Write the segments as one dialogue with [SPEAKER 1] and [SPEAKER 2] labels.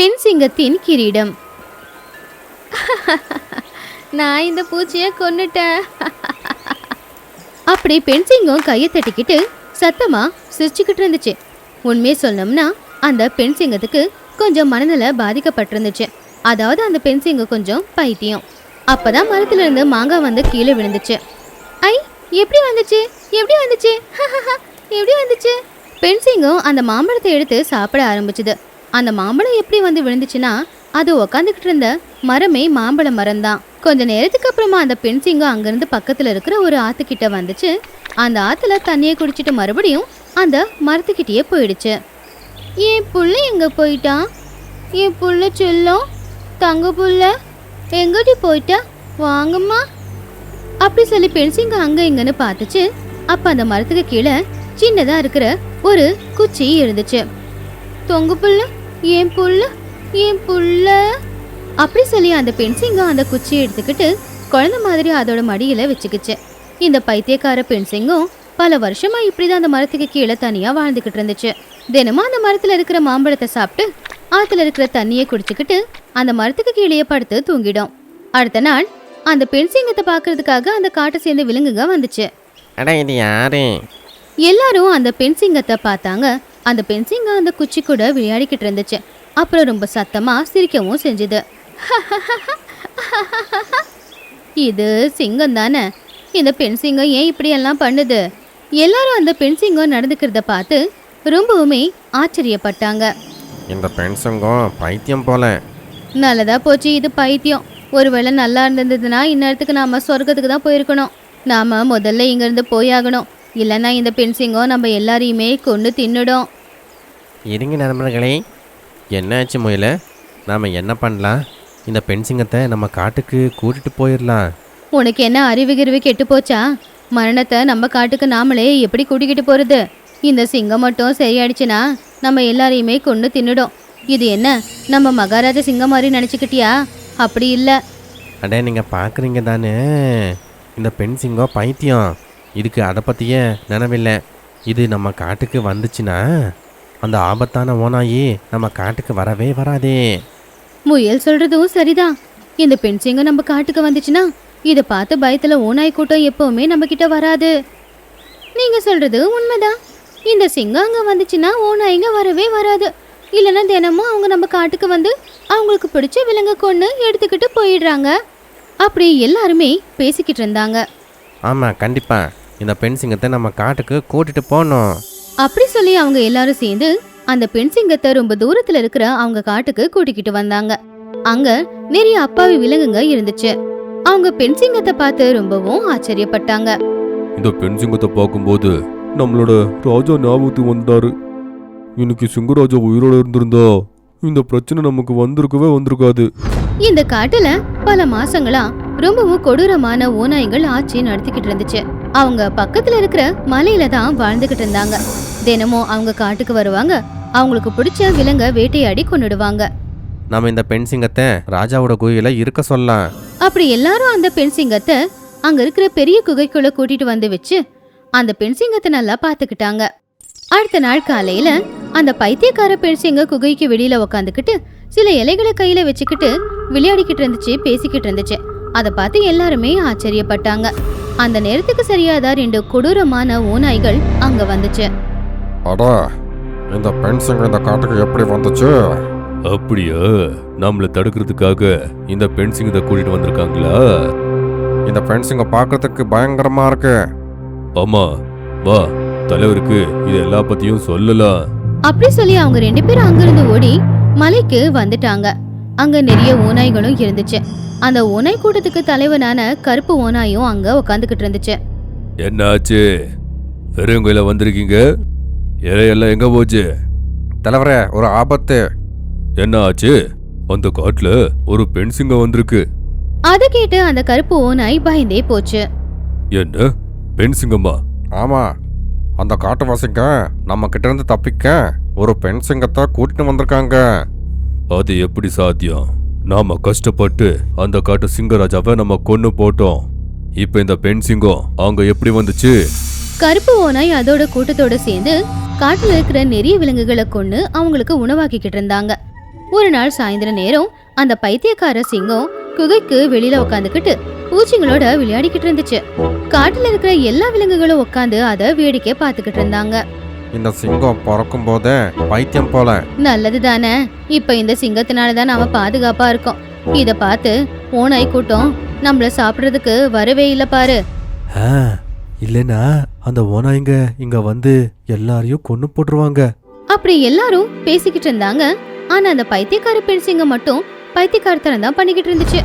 [SPEAKER 1] பெண் சிங்கத்தின் கிரீடம். நான் இந்த பூச்சியை கொன்னுட்டேன். அப்படி பெண் சிங்கம் கையை தட்டிக்கிட்டு சத்தமா சிரிச்சுக்கிட்டு இருந்துச்சு. உண்மையை சொல்லணும்னா அந்த பெண் சிங்கத்துக்கு கொஞ்சம் மனநல பாதிக்கப்பட்டிருந்துச்சு. அதாவது அந்த பெண் சிங்கம் கொஞ்சம் பைத்தியம். அப்பதான் மரத்துல இருந்து மாங்காய் வந்து கீழே விழுந்துச்சு. ஐ, எப்படி வந்துச்சு எப்படி வந்துச்சு எப்படி வந்துச்சு? பெண் சிங்கம் அந்த மாம்பழத்தை எடுத்து சாப்பிட ஆரம்பிச்சுது. அந்த மாம்பழம் எப்படி வந்து விழுந்துச்சுன்னா அது உக்காந்துக்கிட்டு இருந்த மரமே மாம்பழ மரம் தான். கொஞ்ச நேரத்துக்கு அப்புறமா அந்த பெண் சிங்கம் அங்கிருந்து பக்கத்துல இருக்கிற ஒரு ஆத்துக்கிட்ட வந்துச்சு. அந்த ஆத்துல தண்ணியை குடிச்சிட்டு மறுபடியும் அந்த மரத்துக்கிட்டே போயிடுச்சு. என் புள்ள எங்க போயிட்டான்? என் புள்ள செல்லம், தங்க புள்ள எங்கடி போயிட்டா? வாங்கம்மா அப்படி சொல்லி பெண் சிங்கம் அங்க இங்கன்னு பார்த்துச்சு. அப்ப அந்த மரத்துக்கு கீழே சின்னதா இருக்கிற ஒரு குச்சி இருந்துச்சு. தொங்க புள்ள, என் புள்ள, என் புள்ள அப்படி சொல்லி அந்த பெண் சிங்கம் அந்த குச்சியை எடுத்துக்கிட்டு குழந்தை மாதிரி அதோட மடியில வச்சுக்கிச்சு. இந்த பைத்தியக்கார பெண் சிங்கம் பல வருஷமா இப்படிதான் அந்த மரத்துக்கு கீழே தனியா வாழ்ந்துகிட்டு இருந்துச்சு. தினமும் அந்த மரத்துல இருக்கிற மாம்பழத்தை சாப்பிட்டு ஆத்துல இருக்கிற தண்ணியை குடிச்சுக்கிட்டு அந்த மரத்துக்கு கீழே படுத்து தூங்கிடும். அடுத்த நாள் அந்த பெண் சிங்கத்தை பாக்குறதுக்காக அந்த காட்டை சேர்ந்த விலங்குங்க வந்துச்சு. எல்லாரும் அந்த பெண் சிங்கத்தை பார்த்தாங்க. அந்த பெண் சிங்கம் அந்த குச்சி கூட விளையாடிக்கிட்டு இருந்துச்சு. அப்புறம் ரொம்ப சத்தமா சிரிக்கவும் செஞ்சுது. இது சிங்கம் தானே, இந்த பெண் சிங்கம் ஏன் இப்படி எல்லாம் பண்ணுது? எல்லாரும் அந்த பெண் சிங்கம் நடந்துக்கிறத பார்த்து ரொம்பவுமே ஆச்சரியப்பட்டாங்க.
[SPEAKER 2] இந்த பெண் சிங்கம் பைத்தியம் போல.
[SPEAKER 1] நல்லதா போச்சு, இது பைத்தியம். ஒருவேளை நல்லா இருந்ததுன்னா இந்நேரத்துக்கு நாம சொர்க்கத்துக்கு தான் போயிருக்கணும். நாம முதல்ல இங்கிருந்து போயாகணும். இல்லைன்னா இந்த பெண் சிங்கம் நம்ம எல்லாரையுமே கொண்டு தின்னுடும்.
[SPEAKER 2] இருங்க நண்பர்களே, என்னாச்சு முயல? நாம் என்ன பண்ணலாம்? இந்த பெண் சிங்கத்தை நம்ம காட்டுக்கு கூட்டிட்டு போயிடலாம்.
[SPEAKER 1] உனக்கு என்ன அறிவுகிறிவு கெட்டு போச்சா? மரணத்தை நம்ம காட்டுக்கு நாமளே எப்படி கூட்டிக்கிட்டு போறது? இந்த சிங்கம் மட்டும் சரியாயிடுச்சுன்னா நம்ம எல்லாரையுமே கொண்டு தின்னுடும். இது என்ன நம்ம மகாராஜா சிங்கம் மாதிரி நினச்சிக்கிட்டியா? அப்படி இல்லை.
[SPEAKER 2] அடே, நீங்கள் பார்க்குறீங்க தானே, இந்த பெண் சிங்கம் பைத்தியம். இதுக்கு அதை பற்றியே நினைவில்லை. இது நம்ம காட்டுக்கு வந்துச்சுன்னா அந்த ஆபத்தான ஓனாயி நம்ம காட்டுக்கு வரவே வராதே.
[SPEAKER 1] முயல் சொல்றதும் சரிதான். இந்த பெண் சிங்கம் நம்ம காட்டுக்கு வந்துச்சுன்னா இதை பார்த்து பயத்துல ஓனாய் கூட்டம் எப்பவுமே நம்ம கிட்ட வராது. நீங்க சொல்றது உண்மைதான். இந்த சிங்கம் அங்க வந்துச்சுன்னா ஓனாய்ங்க வரவே வராது. இல்லைன்னா தினமும் அவங்க நம்ம காட்டுக்கு வந்து அவங்களுக்கு பிடிச்ச விலங்கு கொண்டு எடுத்துக்கிட்டு போயிடுறாங்க. அப்படி எல்லாருமே பேசிக்கிட்டு இருந்தாங்க.
[SPEAKER 2] ஆமாம், கண்டிப்பாக இந்த பெண் சிங்கத்தை நம்ம காட்டுக்கு கூட்டிட்டு போகணும்.
[SPEAKER 1] அப்படி சொல்லி அவங்க எல்லாரும் சேர்ந்து அந்த பெண் சிங்கத்தை ரொம்ப தூரத்துல இருக்கிற அவங்க காட்டுக்கு கூட்டிக்கிட்டு வந்தாங்க. அங்க நிறைய அப்பாவி விலங்குங்க இருந்துச்சு. அவங்க பெண் சிங்கத்தை பார்த்து ரொம்பவும் ஆச்சரியப்பட்டாங்க.
[SPEAKER 3] இந்த பெண் சிங்கத்தை பார்க்கும்போது நம்மளோட ராஜா ஞாபகத்துக்கு வந்தாரு. இன்னைக்கு சிங்கராஜா உயிரோட இருந்திருந்தா இந்த பிரச்சனை நமக்கு வந்திருக்காது.
[SPEAKER 1] இந்த காட்டுல பல மாசங்களா ரொம்பவும் கொடூரமான ஓநாய்கள் ஆட்சி நடத்திக்கிட்டு இருந்துச்சு. அவங்க பக்கத்துல இருக்கிற மலையில தான் வாழ்ந்துகிட்டு இருந்தாங்க. தினமும் அவங்க காட்டுக்கு வருவாங்க. அவங்களுக்கு பிடிச்ச விலங்க வேட்டையாடி கொன்னுடுவாங்க.
[SPEAKER 2] நம்ம இந்த பெண் சிங்கத்தை ராஜாவோட குகையில இருக்க சொல்லலாம்.
[SPEAKER 1] அப்படி எல்லாரும் அந்த பெண் சிங்கத்தை அங்க இருக்கிற பெரிய குகைக்குள்ள கூட்டிட்டு வந்து வச்சு அந்த பெண் சிங்கத்தை நல்லா பாத்துக்கிட்டாங்க. அடுத்த நாள் காலையில அந்த பைத்தியக்கார பெண் சிங்கம் குகைக்கு வெளியில உக்காந்துக்கிட்டு சில இலைகளை கையில வச்சுக்கிட்டு விளையாடிக்கிட்டு இருந்துச்சு, பேசிக்கிட்டு இருந்துச்சு. அதை பார்த்து எல்லாருமே ஆச்சரியப்பட்டாங்க. அந்த நேரத்துக்கு சரியாதான் 2 கொடூரமான ஓநாய்கள் அங்க வந்துச்சு.
[SPEAKER 2] அடா, இந்த பெண் சிங்கம் இந்த காட்டுக்கு எப்படி வந்துச்சு?
[SPEAKER 3] அப்படியா? நம்மளை தடுக்கிறதுக்காக இந்த பெண் சிங்கத்தை கூட்டிட்டு வந்திருக்காங்களா?
[SPEAKER 2] இந்த பெண் சிங்கம் பார்க்கறதுக்கு பயங்கரமா இருக்கு.
[SPEAKER 3] ஆமா, வா, தலைவருக்கு இது எல்லா பத்தியும் சொல்லலாம்.
[SPEAKER 1] அப்படி சொல்லி அவங்க 2 பேரும் அங்கிருந்து ஓடி மலைக்கு வந்துட்டாங்க. அங்க நிறைய ஓநாய்களும் இருந்துச்சு. அந்த ஓநாய் கூட்டத்துக்கு தலைவனான கருப்பு ஓநாயும் அங்க உக்காந்துக்கிட்டு இருந்துச்சு.
[SPEAKER 3] என்ன ஆச்சு? பெரியவங்கள வந்திருக்கீங்க? இலையெல்லாம் எங்க போச்சு?
[SPEAKER 2] தலைவரே, ஒரு ஆபத்து.
[SPEAKER 3] என்ன ஆச்சு? அந்த காட்டுல ஒரு பெண் சிங்கம் வந்திருக்கு.
[SPEAKER 1] அதை கேட்டு அந்த கருப்பு ஓநாய் பயந்தே போச்சு.
[SPEAKER 3] என்ன, பெண் சிங்கமா?
[SPEAKER 2] ஆமா, அந்த காட்டுவாசிங்க நம்ம கிட்ட இருந்து தப்பிக்க ஒரு பெண் சிங்கத்தை கூட்டிட்டு வந்திருக்காங்க.
[SPEAKER 3] அது எப்படி சாத்தியம்? நாம கஷ்டப்பட்டு அந்த காட்டு சிங்கராஜாவை நம்ம கொன்னு போட்டோம். இப்ப இந்த பெண் சிங்கம் அங்க எப்படி வந்துச்சு?
[SPEAKER 1] கருப்பு ஓநாய் அதோட கூட்டத்தோட சேர்ந்து காட்டுல இருக்கிற நிறைய விலங்குகளை கொண்டு அவங்களுக்கு உணவாக்கிக்கிட்டு இருந்தாங்க. ஒரு நாள் சாயந்தர நேரம் அந்த பைத்தியக்கார சிங்கம் குகைக்கு வெளியில உட்காந்துக்கிட்டு பூச்சிங்களோட விளையாடிக்கிட்டு இருந்துச்சு. காட்டுல இருக்கிற எல்லா விலங்குகளும் உட்காந்து அத வேடிக்கை பார்த்துக்கிட்டு இருந்தாங்க.
[SPEAKER 2] இந்த சிங்கம் பிறக்கும் போதே பைத்தியம் போல.
[SPEAKER 1] நல்லது தானே, இப்ப இந்த சிங்கத்தினாலதான் நாம பாதுகாப்பா இருக்கோம். இத பார்த்து ஓநாய் கூட்டம் நம்மள சாப்பிடுறதுக்கு வரவே இல்ல பாரு.
[SPEAKER 3] இல்லைன்னா அந்த ஓனாய்ங்க இங்க வந்து எல்லாரையும் கொன்னு போட்டுருவாங்க.
[SPEAKER 1] அப்படி எல்லாரும் பேசிக்கிட்டு இருந்தாங்க. ஆனா அந்த பைத்தியக்கார பெண் சிங்கம் மட்டும் பைத்தியக்காரத்தனம் தான் பண்ணிக்கிட்டு இருந்துச்சு.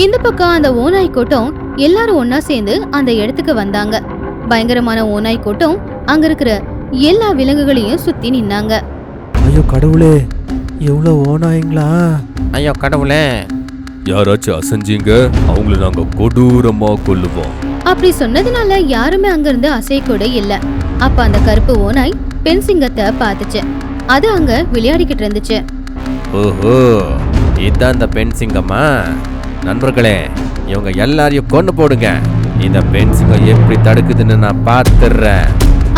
[SPEAKER 1] இந்த பக்கம் அந்த ஓநாய் கூட்டம் எல்லாரும் ஒன்னா சேர்ந்து அந்த இடத்துக்கு வந்தாங்க. பயங்கரமான ஓநாய் கூட்டம் அங்க இருக்கிற எல்லா விலங்குகளையும் சுத்தி நின்னாங்க.
[SPEAKER 3] ஐயோ கடவுளே, எவ்வளவு ஓனாய்ங்களா!
[SPEAKER 2] ஐயோ கடவுளே,
[SPEAKER 3] யாராச்சும் அசைஞ்சீங்க அவங்கள நாங்க கொடூரமா கொல்லுவோம்.
[SPEAKER 1] அப்படி சொன்னதுனால யாருமே அங்கிருந்து அசைய கூட இல்ல. அப்ப அந்த கருப்பு ஓநாய் பெண் சிங்கத்தை பார்த்துச்சு. அது அங்க விளையாடிக்கிட்டு இருந்துச்சு.
[SPEAKER 2] ஓஹோ, இதுதான் இந்த பெண் சிங்கமா? நண்பர்களே, இவங்க எல்லாரையும் கொண்டு போடுங்க. இந்த பெண் சிங்கம் எப்படி தடுக்குதுன்னு நான் பார்த்துடுறேன்.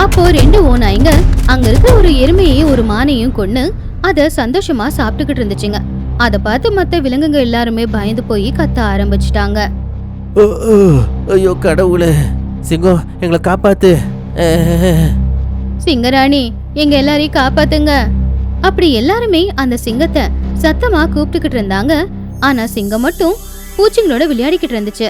[SPEAKER 1] அப்போ 2 ஓநாய்ங்க அங்க இருக்க ஒரு எருமையையும் ஒரு மானையும் கொன்னு அத சந்தோஷமா சாப்பிட்டுக்கிட்டு இருந்துச்சுங்க. அத பார்த்து மத்த விலங்குங்க எல்லாருமே பயந்து போய் கத்த ஆரம்பிச்சிட்டாங்க.
[SPEAKER 2] ஐயோ கடவுளே, சிங்கம் எங்களை காப்பாத்து.
[SPEAKER 1] சிங்கராணி, எங்க எல்லாரையும் காப்பாத்துங்க. அப்படி எல்லாருமே அந்த சிங்கத்தை சத்தமா கூப்பிட்டுக்கிட்டு இருந்தாங்க. ஆனா சிங்கம் மட்டும் பூச்சிங்களோட விளையாடிக்கிட்டு இருந்துச்சு.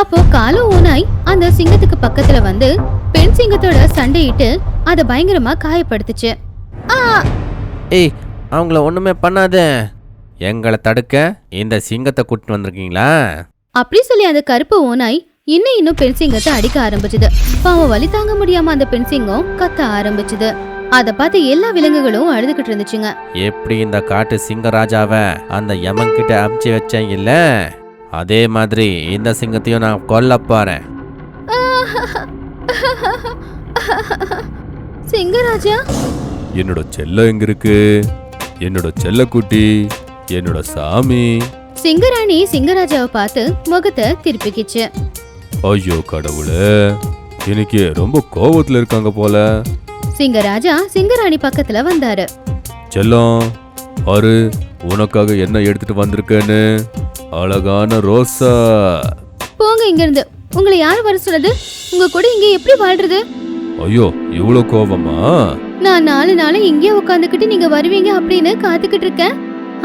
[SPEAKER 1] அப்போ காலோ ஓநாய் அந்த சிங்கத்துக்கு பக்கத்துல வந்து பெண் சிங்கத்தோட சண்டையிட்டு அதை பயங்கரமா காயப்படுத்துச்சு.
[SPEAKER 2] ஏய், அவங்கள ஒண்ணுமே பண்ணாத. எங்களை தடுக்க இந்த சிங்கத்தை கூட்டிட்டு வந்திருக்கீங்களா?
[SPEAKER 1] அப்படி சொல்லி அந்த கருப்பு ஓநாய் இன்னும் பெண் சிங்கத்தை அடிக்க ஆரம்பிச்சுது. பாவம் வலி தாங்க முடியாம அந்த பெண் சிங்கம் கத்த ஆரம்பிச்சுது. அத பார்த்து எல்லா விலங்குகளும் அழுதுகிட்டு இருந்துச்சுங்க.
[SPEAKER 2] எப்படி இந்த காட்டு சிங்கராஜாவை அந்த யமன் கிட்ட அமுச்சு வச்சேன் இல்ல, அதே மாதிரி இந்த சிங்கத்தையும் நான் கொல்ல போறேன்.
[SPEAKER 1] சிங்கராஜா,
[SPEAKER 3] என்னோட செல்ல எங்க இருக்கு? என்னோட செல்ல குட்டி, என்னோட சாமி.
[SPEAKER 1] சிங்கராணி சிங்கராஜாவை பார்த்து முகத்தை திருப்பிக்கிச்சு.
[SPEAKER 3] ஐயோ கடவுளே, இன்னைக்கு ரொம்ப கோவத்துல இருக்காங்க போல.
[SPEAKER 1] சிங்கராஜா சிங்கராணி பக்கத்துல வந்தாரு.
[SPEAKER 3] செல்லம், பாரு உனக்காக என்ன எடுத்துட்டு வந்திருக்கேன்னு. அழகான ரோசா.
[SPEAKER 1] போங்க இங்க இருந்து. உங்களை யாரு வர சொன்னது? உங்க கூட இங்க எப்படி வாழ்றது?
[SPEAKER 3] ஐயோ, இவ்வளவு கோவமா?
[SPEAKER 1] நான் 4 நாள் இங்கே உட்காந்துக்கிட்டு நீங்க வருவீங்க அப்படின்னு காத்துக்கிட்டு இருக்கேன்.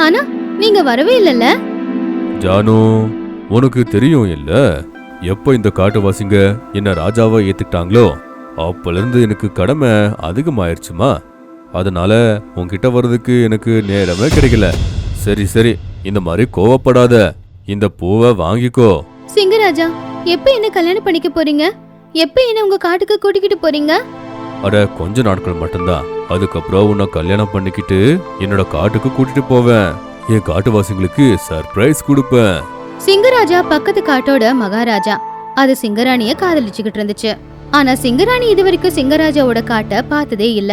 [SPEAKER 1] ஆனா நீங்க வரவே இல்லல்ல.
[SPEAKER 3] ஜானு, உனக்கு தெரியும் இல்ல, எப்ப இந்த காட்டுவாசிங்க என்ன ராஜாவா ஏத்துக்கிட்டாங்களோ அப்பல இருந்து எனக்கு கடமை அதிகமாயிருச்சுமா. அதனால உன்கிட்ட வர்றதுக்கு எனக்கு நேரமே கிடைக்கல. சரி சரி, இந்த மாதிரி கோவப்படாத. இந்த பூவை வாங்கிக்கோ.
[SPEAKER 1] சிங்கராஜா, எப்ப என்ன கல்யாணம் பண்ணிக்க போறீங்க? எப்ப என்ன உங்க காட்டுக்கு கூட்டிக்கிட்டு போறீங்க?
[SPEAKER 3] அட கொஞ்ச நாட்கள் மட்டும்தான். அதுக்கப்புறம் உன்னை கல்யாணம் பண்ணிக்கிட்டு என்னோட காட்டுக்கு கூட்டிட்டு போவேன். என் காட்டுவாசிங்களுக்கு சர்ப்ரைஸ் கொடுப்பேன்.
[SPEAKER 1] சிங்கராஜா பக்கத்து காட்டோட மகாராஜா. அது சிங்கராணிய காதலிச்சுக்கிட்டு இருந்துச்சு. ஆனா சிங்கராணி இதுவரைக்கும் சிங்கராஜாவோட காட்டை பார்த்ததே இல்ல.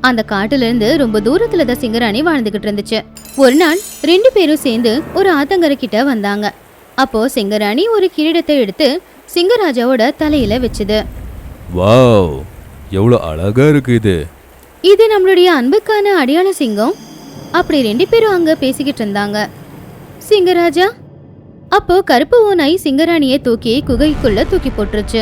[SPEAKER 1] அந்த காட்டுல இருந்து ரொம்ப தூரத்துல தான் சிங்கராணி வாழ்ந்துகிட்டு இருந்துச்சு. ஒரு நாள் 2 பேரும் சேர்ந்து ஒரு ஆத்தங்கரை கிட்ட வந்தாங்க. அப்போ சிங்கராணி ஒரு கிரீடத்தை எடுத்து சிங்கராஜாவோட தலையில வச்சுது.
[SPEAKER 3] வாவ், எவ்வளவு அழகா இருக்கு இது.
[SPEAKER 1] இது நம்மளுடைய அன்புக்கான அடையாள சிங்கம். அப்படி 2 பேரும் அங்க பேசிக்கிட்டு இருந்தாங்க. சிங்கராஜா. அப்போ கருப்பு ஓநாய் சிங்கராணியை தூக்கி குகைக்குள்ள தூக்கி போட்டுருச்சு.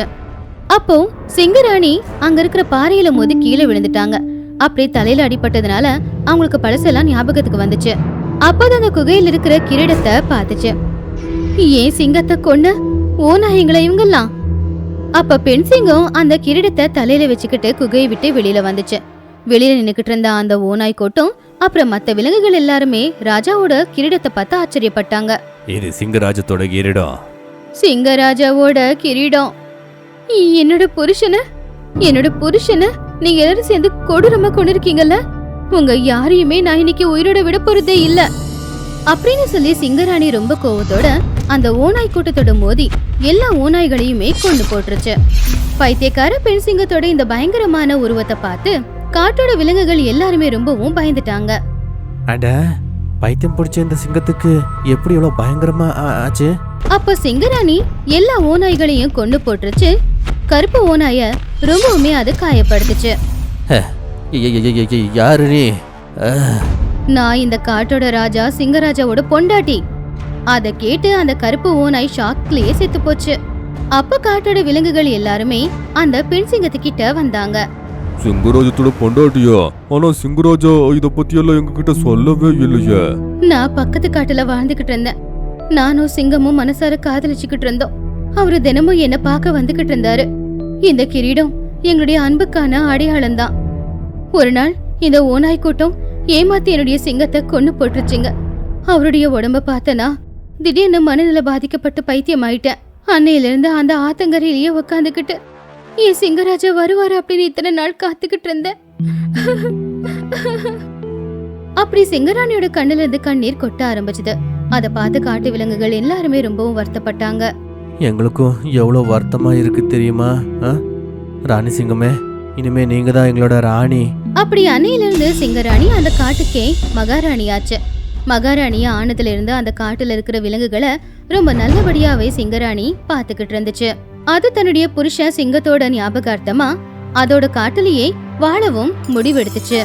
[SPEAKER 1] அப்போ சிங்கராணி அங்க இருக்கிற பாறையில மோதி கீழே விழுந்துட்டாங்க. அப்படி தலையில அடிபட்டதுனால அவங்களுக்கு பழசெல்லாம் ஞாபகத்துக்கு வந்துச்சு. அப்பதான் அந்த குகையில் இருக்கிற கிரீடத்தை பார்த்துச்சு. ஏன் சிங்கத்தை கொன்ன ஓநாய்களை இவங்கெல்லாம்? அப்ப பெண் சிங்கம் அந்த கிரீடத்தை தலையில வச்சுக்கிட்டு குகையை விட்டு வெளியில வந்துச்சு. வெளியில நின்னுக்கிட்டு இருந்த அந்த ஓநாய் கூட்டம் அப்புறம் மத்த விலங்குகள் எல்லாருமே ராஜாவோட கிரீடத்தை பார்த்து ஆச்சரியப்பட்டாங்க.
[SPEAKER 3] இது சிங்கராஜத்தோட கிரீடம்.
[SPEAKER 1] சிங்கராஜாவோட கிரீடம். என்னோட புருஷனை நீங்க எல்லாரும் சேர்ந்து கொடூரமா கொண்டிருக்கீங்கல்ல. உங்க யாரையுமே நான் இன்னைக்கு உயிரோட விட போறதே இல்ல அப்படின்னு சொல்லி சிங்கராணி ரொம்ப கோவத்தோட அந்த ஓநாய் கூட்டத்தோட மோதி எல்லா ஓநாய்களையுமே கொண்டு போட்டுருச்சு. பைத்தியக்கார பெண் சிங்கத்தோட இந்த பயங்கரமான உருவத்தை பார்த்து காட்டோட விலங்குகள் எல்லாருமே ரொம்பவும் பயந்துட்டாங்க.
[SPEAKER 2] அட, பைத்தியம் பிடிச்ச இந்த சிங்கத்துக்கு எப்படி இவ்வளவு பயங்கரமா ஆச்சு?
[SPEAKER 1] அப்ப சிங்கராணி எல்லா ஓநாய்களையும் கொண்டு போட்டுருச்சு. கருப்பு ஓநாய ரொம்பவுமே அது காயப்படுத்துச்சு.
[SPEAKER 2] யாரு நீ?
[SPEAKER 1] நான் இந்த காட்டோட ராஜா சிங்கராஜாவோட பொண்டாட்டி. அத கேட்டு அந்த கருப்பு ஓநாய் ஷாக்லயே செத்து போச்சு. அப்ப காட்டோட விலங்குகள் எல்லாருமே அந்த பெண் சிங்கத்துக்கிட்ட வந்தாங்க.
[SPEAKER 3] சிங்கராஜத்தோட பொண்டாட்டியா? ஆனா சிங்கராஜா இத பத்தி எல்லாம் எங்ககிட்ட சொல்லவே இல்லையே.
[SPEAKER 1] நான் பக்கத்து காட்டுல வாழ்ந்துகிட்டு இருந்தேன். நானும் சிங்கமும் மனசார காதலிச்சுக்கிட்டு இருந்தோம். அவரு தினமும் என்ன பார்க்க வந்துகிட்டு இருந்தாரு. இந்த கிரீடம் எங்களுடைய அன்புக்கான அடையாளம் தான். ஒரு நாள் இந்த ஓநாய் கூட்டம் ஏமாத்தி என்னுடைய சிங்கத்தை கொன்னு போட்டுருச்சுங்க. அவருடைய உடம்ப பார்த்தனா திடீர்னு மனநிலை பாதிக்கப்பட்டு பைத்தியம் ஆயிட்டேன். அன்னையில இருந்து அந்த ஆத்தங்கரையிலேயே உக்காந்துக்கிட்டு என் சிங்கராஜா வருவாரு அப்படின்னு இத்தனை நாள் காத்துக்கிட்டு இருந்தேன். அப்படி சிங்கராணியோட கண்ணுல இருந்து கண்ணீர் கொட்ட ஆரம்பிச்சது. அத பார்த்து காட்டு விலங்குகள் எல்லாருமே ரொம்பவும் வருத்தப்பட்டாங்க.
[SPEAKER 2] எங்களுக்கும் எவ்வளோ வருத்தமா இருக்கு தெரியுமா? ராணி சிங்கமே, இனிமே நீங்க தான் எங்களோட ராணி.
[SPEAKER 1] அப்படி அன்னையில இருந்து சிங்கராணி அந்த காட்டுக்கே மகாராணியாச்சு. மகாராணியா ஆனதுல இருந்து அந்த காட்டுல இருக்கிற விலங்குகளை ரொம்ப நல்லபடியாவே சிங்கராணி பாத்துக்கிட்டு இருந்துச்சு. அது தன்னுடைய புருஷன் சிங்கத்தோட ஞாபகார்த்தமா அதோட காட்டுலயே வாழவும் முடிவெடுத்துச்சு.